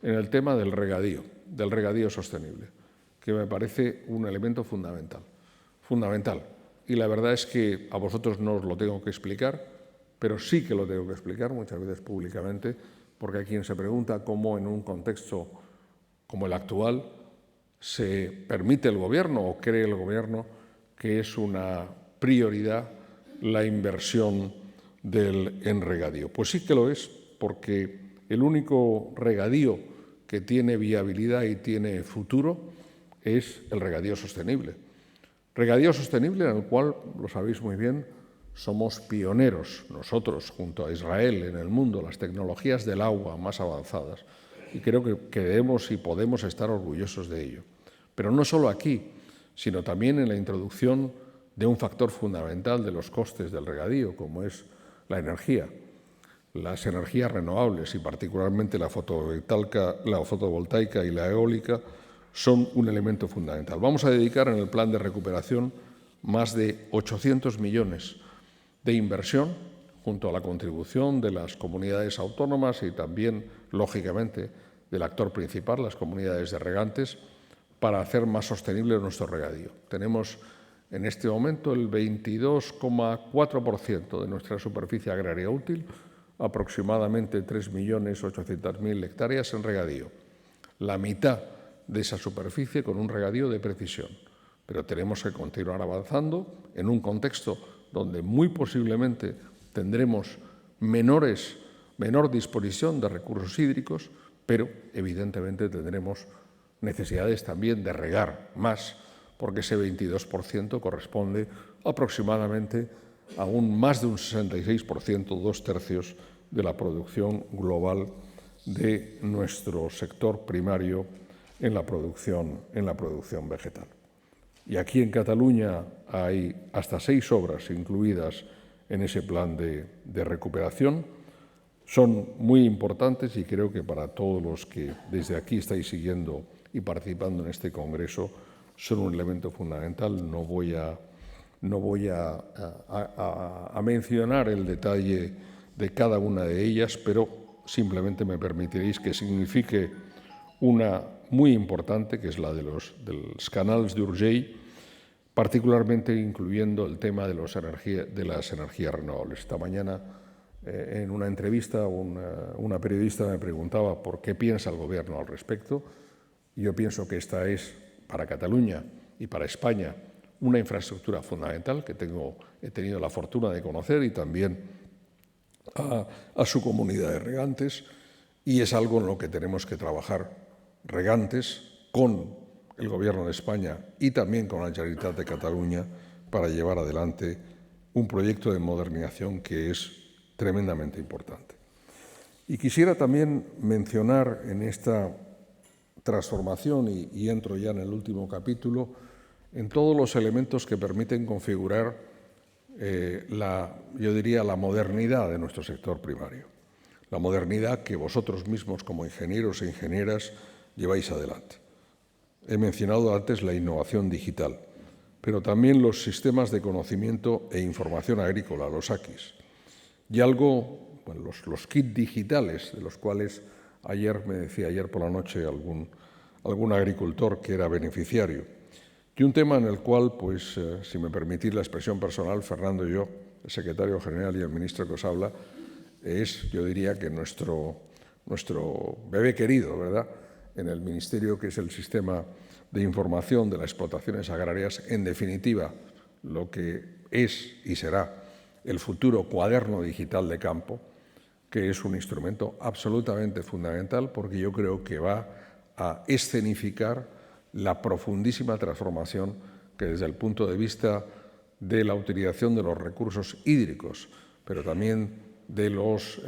en el tema del regadío sostenible, que me parece un elemento fundamental. Y la verdad es que a vosotros no os lo tengo que explicar, pero sí que lo tengo que explicar muchas veces públicamente, porque hay quien se pregunta cómo en un contexto como el actual se permite el Gobierno o cree el Gobierno que es una prioridad la inversión en regadío. Pues sí que lo es, porque el único regadío que tiene viabilidad y tiene futuro es el regadío sostenible. Regadío sostenible en el cual, lo sabéis muy bien, somos pioneros nosotros, junto a Israel, en el mundo, las tecnologías del agua más avanzadas. Y creo que debemos y podemos estar orgullosos de ello. Pero no solo aquí, sino también en la introducción de un factor fundamental de los costes del regadío, como es la energía. Las energías renovables y particularmente la fotovoltaica y la eólica son un elemento fundamental. Vamos a dedicar en el plan de recuperación más de 800 millones de inversión, junto a la contribución de las comunidades autónomas y también, lógicamente, del actor principal, las comunidades de regantes, para hacer más sostenible nuestro regadío. Tenemos en este momento el 22,4% de nuestra superficie agraria útil, aproximadamente 3.800.000 hectáreas en regadío. La mitad de esa superficie con un regadío de precisión. Pero tenemos que continuar avanzando en un contexto donde muy posiblemente tendremos menor disposición de recursos hídricos, pero evidentemente tendremos necesidades también de regar más, porque ese 22% corresponde aproximadamente a más de un 66%, 2/3 de la producción global de nuestro sector primario en la producción vegetal. Y aquí en Cataluña hay hasta 6 obras incluidas en ese plan de recuperación. Son muy importantes y creo que para todos los que desde aquí estáis siguiendo y participando en este congreso son un elemento fundamental. No voy a mencionar el detalle de cada una de ellas, pero simplemente me permitiréis que signifique una muy importante, que es la de los canals d'Urgell, particularmente incluyendo el tema de las energías renovables. Esta mañana, en una entrevista, una periodista me preguntaba por qué piensa el Gobierno al respecto. Yo pienso que esta es, para Cataluña y para España, una infraestructura fundamental que he tenido la fortuna de conocer, y también a su comunidad de regantes, y es algo en lo que tenemos que trabajar regantes con el Gobierno de España y también con la Generalitat de Cataluña para llevar adelante un proyecto de modernización que es tremendamente importante. Y quisiera también mencionar en esta transformación, y entro ya en el último capítulo, en todos los elementos que permiten configurar yo diría la modernidad de nuestro sector primario, la modernidad que vosotros mismos como ingenieros e ingenieras lleváis adelante. He mencionado antes la innovación digital, pero también los sistemas de conocimiento e información agrícola, los AQIS, y los kits digitales, de los cuales me decía ayer por la noche algún agricultor que era beneficiario. Y un tema en el cual, pues, si me permitís la expresión personal, Fernando y yo, el secretario general y el ministro que os habla, yo diría que nuestro bebé querido, ¿verdad?, en el Ministerio, que es el sistema de información de las explotaciones agrarias, en definitiva, lo que es y será el futuro cuaderno digital de campo, que es un instrumento absolutamente fundamental, porque yo creo que va a escenificar la profundísima transformación que desde el punto de vista de la utilización de los recursos hídricos, pero también de los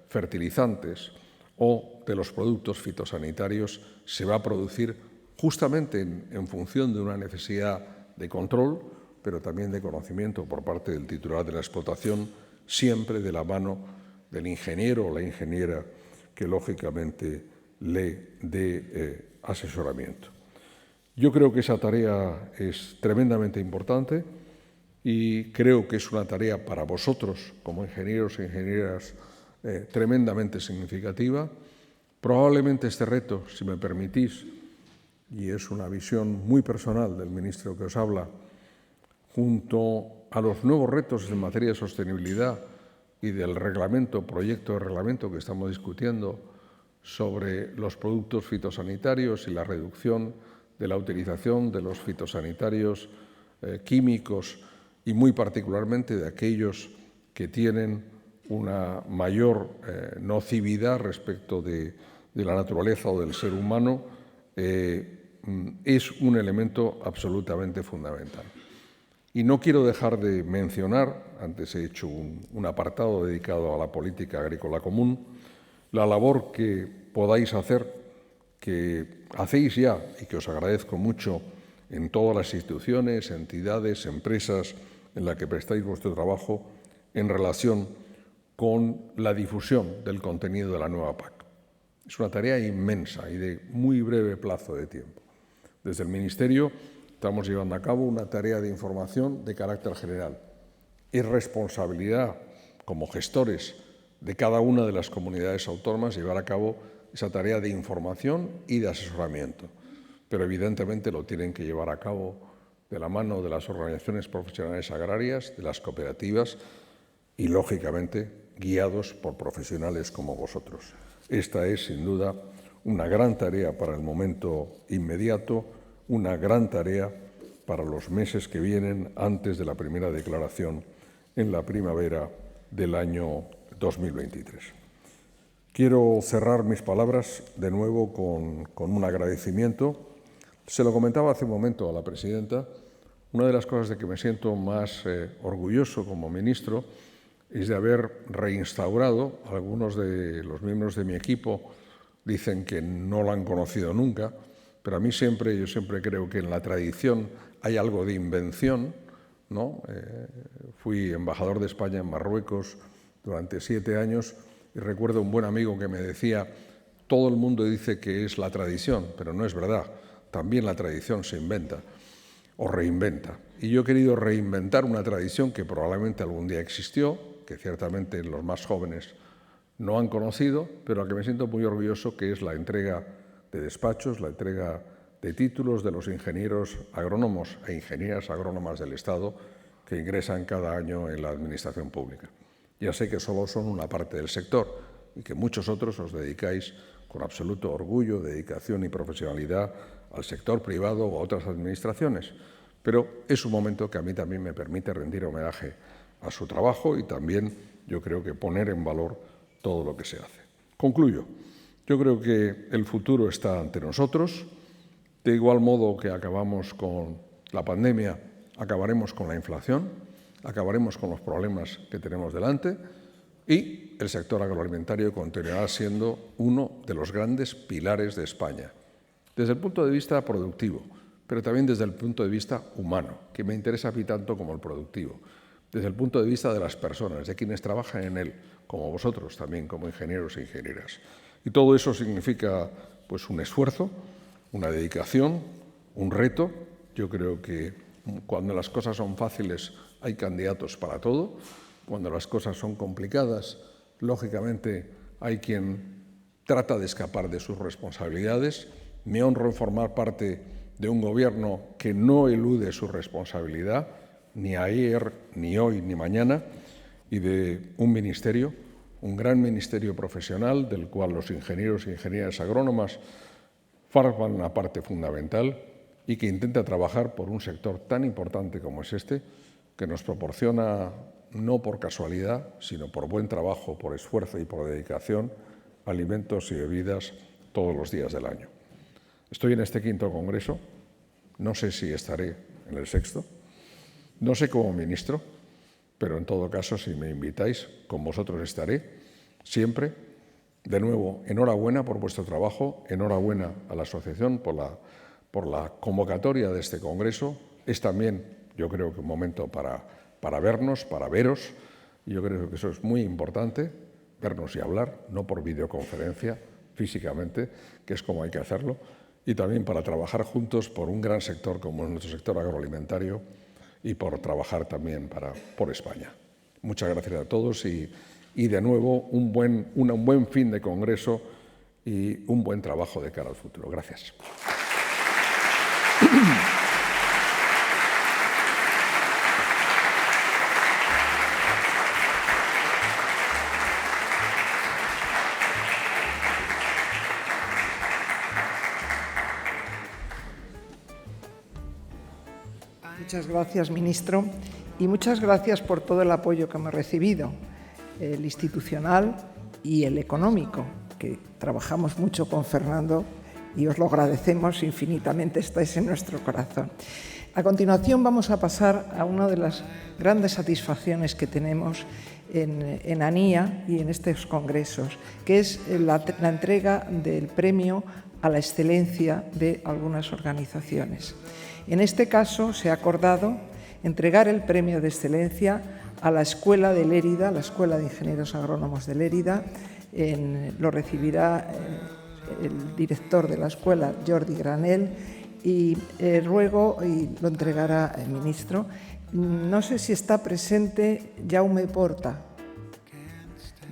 fertilizantes o de los productos fitosanitarios, se va a producir justamente en función de una necesidad de control, pero también de conocimiento por parte del titular de la explotación, siempre de la mano del ingeniero o la ingeniera que lógicamente le dé asesoramiento. Yo creo que esa tarea es tremendamente importante y creo que es una tarea para vosotros como ingenieros e ingenieras tremendamente significativa. Probablemente este reto, si me permitís, y es una visión muy personal del ministro que os habla, junto a los nuevos retos en materia de sostenibilidad y del proyecto de reglamento que estamos discutiendo sobre los productos fitosanitarios y la reducción de la utilización de los fitosanitarios químicos, y muy particularmente de aquellos que tienen una mayor nocividad respecto de la naturaleza o del ser humano, es un elemento absolutamente fundamental. Y no quiero dejar de mencionar, antes he hecho un apartado dedicado a la política agrícola común, la labor que podáis hacer, que hacéis ya y que os agradezco mucho en todas las instituciones, entidades, empresas en las que prestáis vuestro trabajo en relación con la difusión del contenido de la nueva PAC. Es una tarea inmensa y de muy breve plazo de tiempo. Desde el Ministerio estamos llevando a cabo una tarea de información de carácter general. Es responsabilidad, como gestores de cada una de las comunidades autónomas, llevar a cabo esa tarea de información y de asesoramiento. Pero evidentemente lo tienen que llevar a cabo de la mano de las organizaciones profesionales agrarias, de las cooperativas y, lógicamente, guiados por profesionales como vosotros. Esta es, sin duda, una gran tarea para el momento inmediato, una gran tarea para los meses que vienen antes de la primera declaración en la primavera del año 2023. Quiero cerrar mis palabras de nuevo con un agradecimiento. Se lo comentaba hace un momento a la presidenta. Una de las cosas de que me siento más orgulloso como ministro es de haber reinstaurado, algunos de los miembros de mi equipo dicen que no lo han conocido nunca, pero a mí yo siempre creo que en la tradición hay algo de invención, ¿no? Fui embajador de España en Marruecos durante 7 años y recuerdo un buen amigo que me decía: todo el mundo dice que es la tradición, pero no es verdad, también la tradición se inventa o reinventa. Y yo he querido reinventar una tradición que probablemente algún día existió, que ciertamente los más jóvenes no han conocido, pero a la que me siento muy orgulloso, que es la entrega de despachos, la entrega de títulos de los ingenieros agrónomos e ingenieras agrónomas del Estado que ingresan cada año en la administración pública. Ya sé que solo son una parte del sector y que muchos otros os dedicáis con absoluto orgullo, dedicación y profesionalidad al sector privado o a otras administraciones, pero es un momento que a mí también me permite rendir homenaje a su trabajo y también yo creo que poner en valor todo lo que se hace. Concluyo. Yo creo que el futuro está ante nosotros. De igual modo que acabamos con la pandemia, acabaremos con la inflación, acabaremos con los problemas que tenemos delante y el sector agroalimentario continuará siendo uno de los grandes pilares de España, desde el punto de vista productivo, pero también desde el punto de vista humano, que me interesa a mí tanto como el productivo, desde el punto de vista de las personas, de quienes trabajan en él, como vosotros también, como ingenieros e ingenieras. Y todo eso significa pues un esfuerzo, una dedicación, un reto. Yo creo que cuando las cosas son fáciles hay candidatos para todo. Cuando las cosas son complicadas, lógicamente hay quien trata de escapar de sus responsabilidades. Me honro en formar parte de un gobierno que no elude su responsabilidad, ni ayer, ni hoy, ni mañana, y de un ministerio, un gran ministerio profesional, del cual los ingenieros e ingenieras agrónomas forman una parte fundamental y que intenta trabajar por un sector tan importante como es este, que nos proporciona, no por casualidad, sino por buen trabajo, por esfuerzo y por dedicación, alimentos y bebidas todos los días del año. Estoy en este 5º Congreso, no sé si estaré en el 6º, no sé como ministro, pero en todo caso, si me invitáis, con vosotros estaré siempre. De nuevo, enhorabuena por vuestro trabajo, enhorabuena a la asociación por la convocatoria de este congreso. Es también, yo creo que un momento para vernos, para veros. Yo creo que eso es muy importante, vernos y hablar, no por videoconferencia, físicamente, que es como hay que hacerlo, y también para trabajar juntos por un gran sector como es nuestro sector agroalimentario, y por trabajar también por España. Muchas gracias a todos y de nuevo un buen fin de congreso y un buen trabajo de cara al futuro. Gracias. Muchas gracias, ministro, y muchas gracias por todo el apoyo que hemos recibido, el institucional y el económico, que trabajamos mucho con Fernando y os lo agradecemos infinitamente, estáis en nuestro corazón. A continuación vamos a pasar a una de las grandes satisfacciones que tenemos en ANIA y en estos congresos, que es la entrega del premio a la excelencia de algunas organizaciones. En este caso se ha acordado entregar el premio de excelencia a la Escuela de Lérida, la Escuela de Ingenieros Agrónomos de Lérida. Lo recibirá el director de la escuela, Jordi Granell, y luego lo entregará el ministro. No sé si está presente Jaume Porta.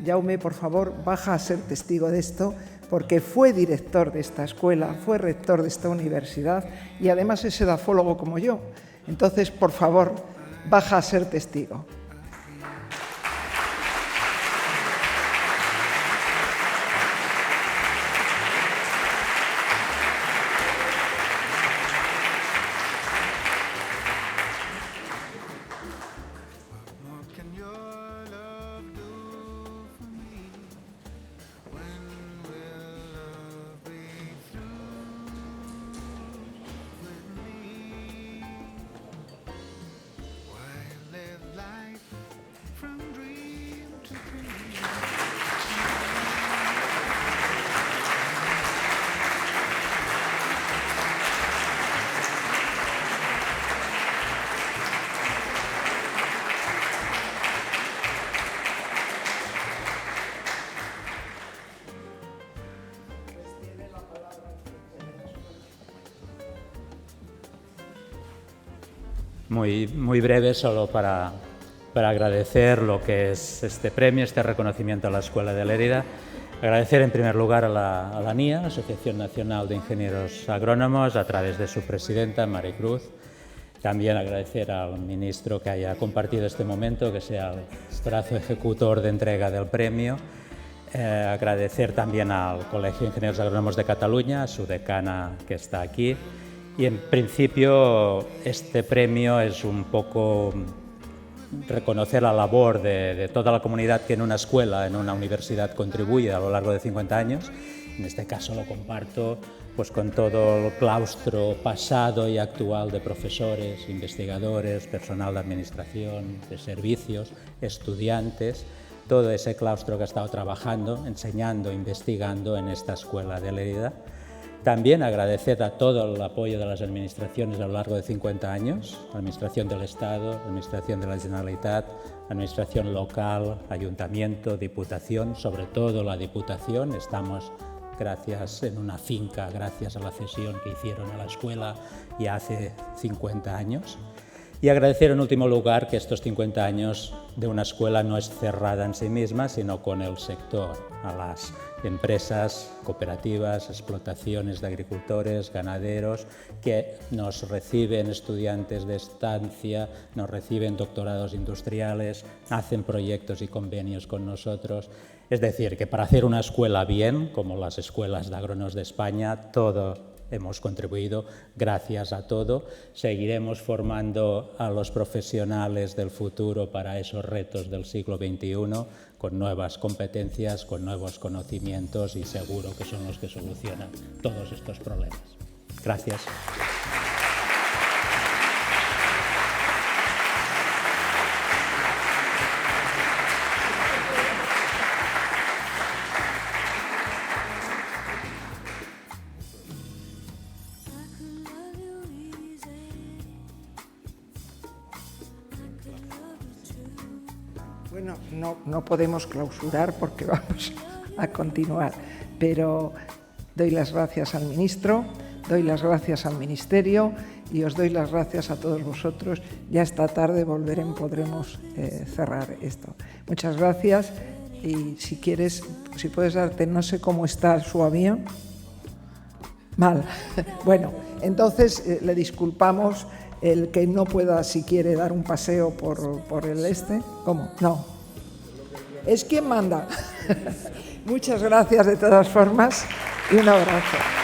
Jaume, por favor, baja a ser testigo de esto, porque fue director de esta escuela, fue rector de esta universidad y además es edafólogo como yo. Entonces, por favor, baja a ser testigo. Muy breve, solo para agradecer lo que es este premio, este reconocimiento a la Escuela de Lérida. Agradecer en primer lugar a la ANIA, Asociación Nacional de Ingenieros Agrónomos, a través de su presidenta, Maricruz. También agradecer al ministro que haya compartido este momento, que sea el brazo ejecutor de entrega del premio. Agradecer también al Colegio de Ingenieros Agrónomos de Cataluña, a su decana que está aquí. Y en principio este premio es un poco reconocer la labor de toda la comunidad que en una escuela, en una universidad contribuye a lo largo de 50 años. En este caso lo comparto pues con todo el claustro pasado y actual de profesores, investigadores, personal de administración, de servicios, estudiantes, todo ese claustro que ha estado trabajando, enseñando, investigando en esta escuela de Lérida. También agradecer a todo el apoyo de las administraciones a lo largo de 50 años, la Administración del Estado, la Administración de la Generalitat, Administración local, Ayuntamiento, Diputación, sobre todo la Diputación. Estamos gracias en una finca, gracias a la cesión que hicieron a la escuela ya hace 50 años. Y agradecer en último lugar que estos 50 años de una escuela no es cerrada en sí misma, sino con el sector, a las empresas, cooperativas, explotaciones de agricultores, ganaderos, que nos reciben estudiantes de estancia, nos reciben doctorados industriales, hacen proyectos y convenios con nosotros. Es decir, que para hacer una escuela bien, como las escuelas de agrónomos de España, todo hemos contribuido. Gracias a todo. Seguiremos formando a los profesionales del futuro para esos retos del siglo XXI, con nuevas competencias, con nuevos conocimientos, y seguro que son los que solucionan todos estos problemas. Gracias. Bueno, no podemos clausurar porque vamos a continuar, pero doy las gracias al ministro, doy las gracias al ministerio y os doy las gracias a todos vosotros. Ya esta tarde podremos cerrar esto. Muchas gracias, y si quieres, si puedes darte, no sé cómo está su avión. Mal. Bueno, entonces le disculpamos el que no pueda, si quiere, dar un paseo por el este. ¿Cómo? No. Es quien manda. Muchas gracias de todas formas y un abrazo.